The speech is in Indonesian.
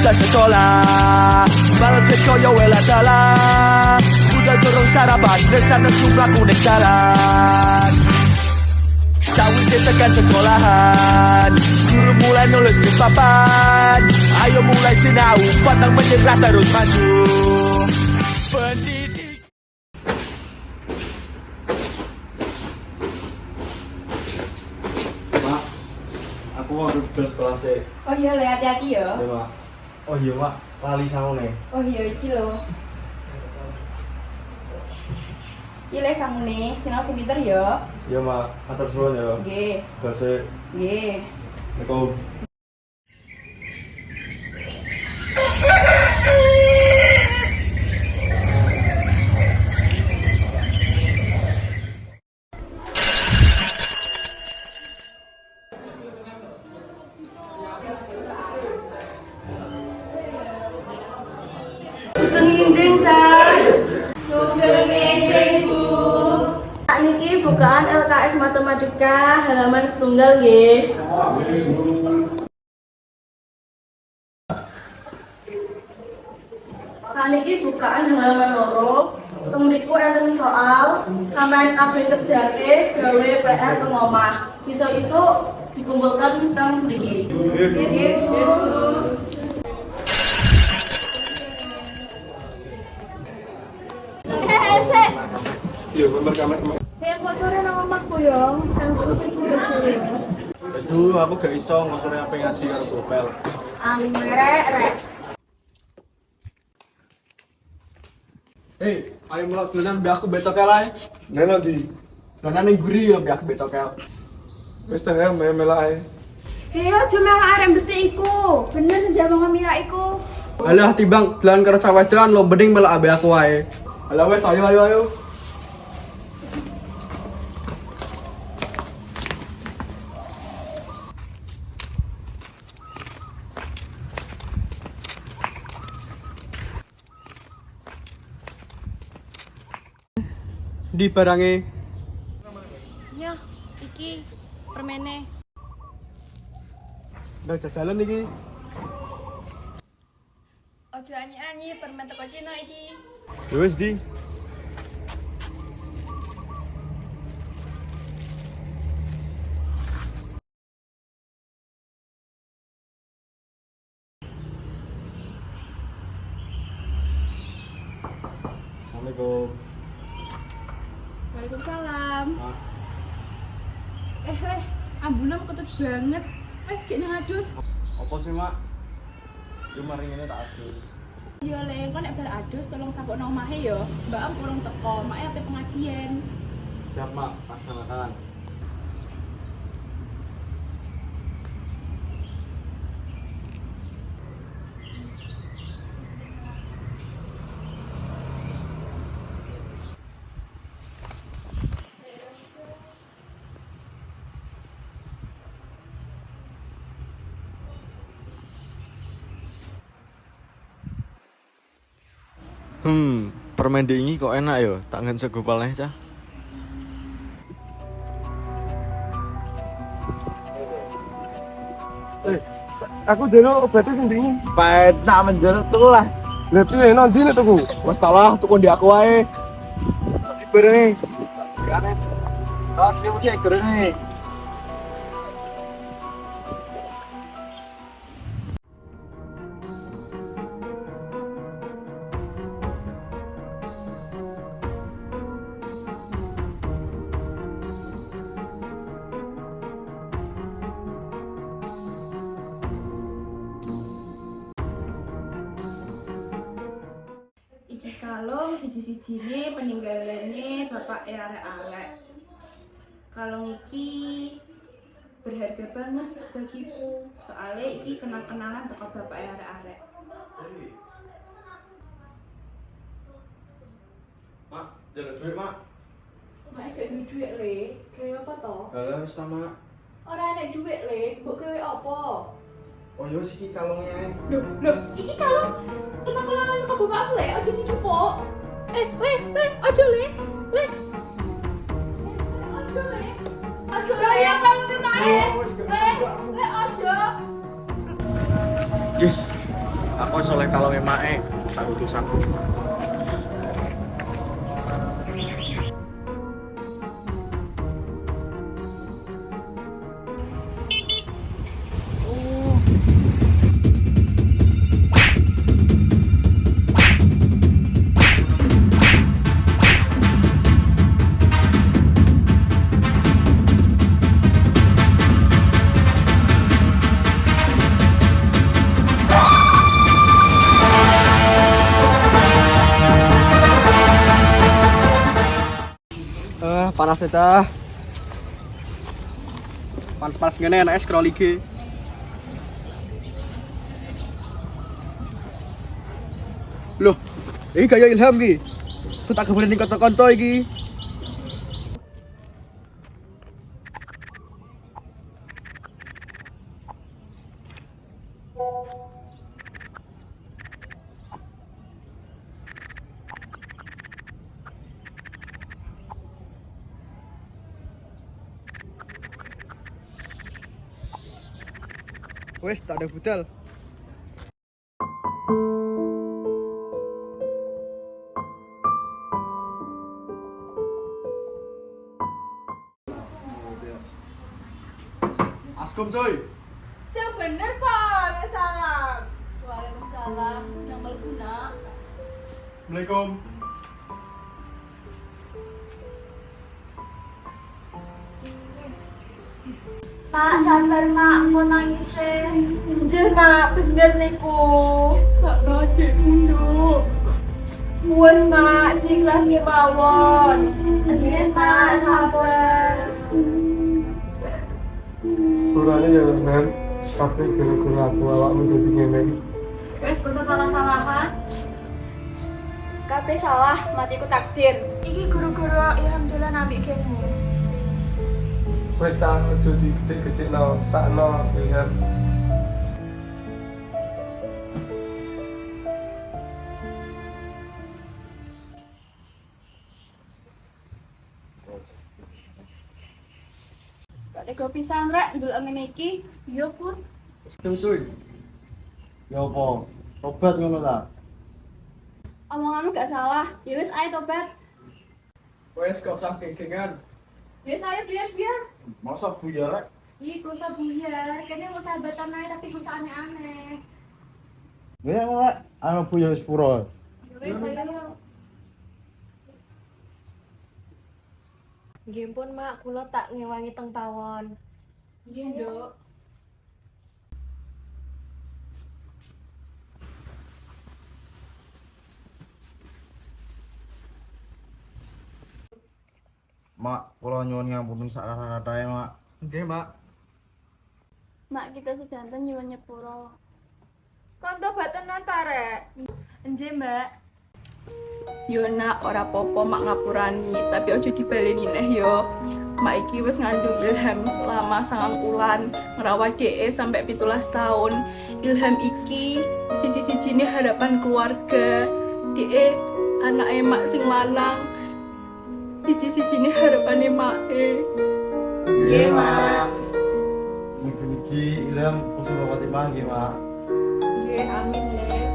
udah sekolah. Males koyo wela dalan. Udah dorong sarapan, desa nesu mlaku ning dalan. Sawit tekan sekolahan, guru mulai nulis di papan. Ayo mulai sinau, pantang menyerah terus maju. Pendidik. Mak, aku mau duduk sekolah sih. Oh iya, le hati-hati ya. Ya, Mak. Oh iya, Mak. Lali sama nih. Oh iya, iki lho. Iki le samune, sinau sing pinter ya. Iya, Mak. Atur suwun ya. Nggih. Base. Nggih. Assalamualaikum. Sugeng Cah. Sugeng Bu. Pak niki bukaan LKS Matematika halaman setunggal nggih. Pak niki bukaan halaman loro. Teng mriku enten soal, sampean kabeh kerjake gawe PR teng omah. Isuk-isuk dikumpulkan teng mriki. Nggih, Bu. Iya, kamar. Kok sore nang omahku yo, sampeyan iki sore. Aduh, aku gak iso ngosore apa ngaji karo Gopel. Rek. Ayo mulai duluan biar aku betok ae. Nah nanti. Dolanan ning guri yo biar aku betok ae. Wis ta ya melak ae. Aja melak arek betik iku. Bener sing diomong Mira iku. Alah timbang dolan karo cah wedokan lo mending melak abe aku ae. Alah wes ayo. Di barangnya. Ya, iki permene. Udah jalan iki. Ojo anyi-anyi permen teko Cina iki. Ya wis di. Assalamualaikum. Waalaikumsalam. Leh, ambulan ketut banget. Wes gek nang adus. Apa sih, Mak? Cuma ring ini tak adus. Ya le, kok nek bar adus tolong sapuk nang omahe ya. Mbak Am kurang teko, make ape pengajian. Siap, Mak. Laksanakan. Permen dingi kok enak ya, tak ngen segopalnya cah. Aku jeno obatnya sing dingi. Pahit nak menjerut tuh lah. Lah piye nanti nek tuku? Wes talah tuku ndi aku wae. Ibarene. Gane. Oh, dia mesti ikut nih. Iki kalung siji-sijine peninggalane bapak arek-arek. Kalung iki berharga banget bagiku, soalnya iki kenang-kenangan teko bapak arek-arek. Mak, jalan duit, Mak. Mak gak duwe dhuwit le. Gawe apa to? Lah wis ta, Mak. Ora enek dhuwit le, mbok gawe apa? Oh yo siki kalungnya. Loh, iki kalung kenang-kenangan teko bapakku le, aja dicupuk. Le, aja le. Aja ya kalung mae. Le, aja. Yes. Aku soleh kalau memang tak utusan. Panas aja. Panas-panas ngene enak scroll IG. Loh, ini gaya Ilham ki. Aku tak kabarin ning kanca-kanca iki. Wes, tak ada budal. Askom coy. Saya bener Pak, nggak salah. Waalaikumsalam, yang berguna. Assalamualaikum. Mak, sabar mak, mau nangis Anjir Mak, bener niku. Sabar dek mundur. Wes Mak, di kelas ke mawon. Iya mak, sabar. Sepurane ya men. Tapi gara-gara aku awakmu dadi ngene. Wes gak usah salah-salahan. Kabeh salah, matiku takdir. Iki guru-guru Ilham dolan ambek gengmu. Wes cak aja digede-gedekno, sakno Ilham. Gak tega pisan rek ndelok ngene iki. Iya Pur. Cuy. Ya apa? Tobat ngono ta? Omonganmu gak salah. Ya wis ayo tobat. Wes gak usah geng-gengan. Wis ayo biar. Masa buyar rek? Ih, gak usah buyar. Kayaknya mau sahabatan aja tapi gak usah aneh-aneh. Bener ngono rek? Ana buyar sepuro. Ya wis ayo. Nggih pun mak, kula tak ngewangi teng pawon. Nggih, Nduk. Mak, kula nyuwun ngapunten sak kata-katae, Mak. Nggih, Mak. Mak kita sedanten nyuwun nyepuro. Kon tobatan ta rek? Enje, Mbak. Yo nak ora popo mak ngapurani, tapi ojo dibaleni neh yo. Mak iki wis ngandung Ilham selama 9 bulan, ngerawat DE sampai 17 tahun. Ilham iki siji-sijine harapan keluarga. DE anak emak sing lanang. Siji-sijine harapane make. Nggih, Mak. Mugi-mugi Ilham husnul khotimah nggih, Mak. Nggih, amin le.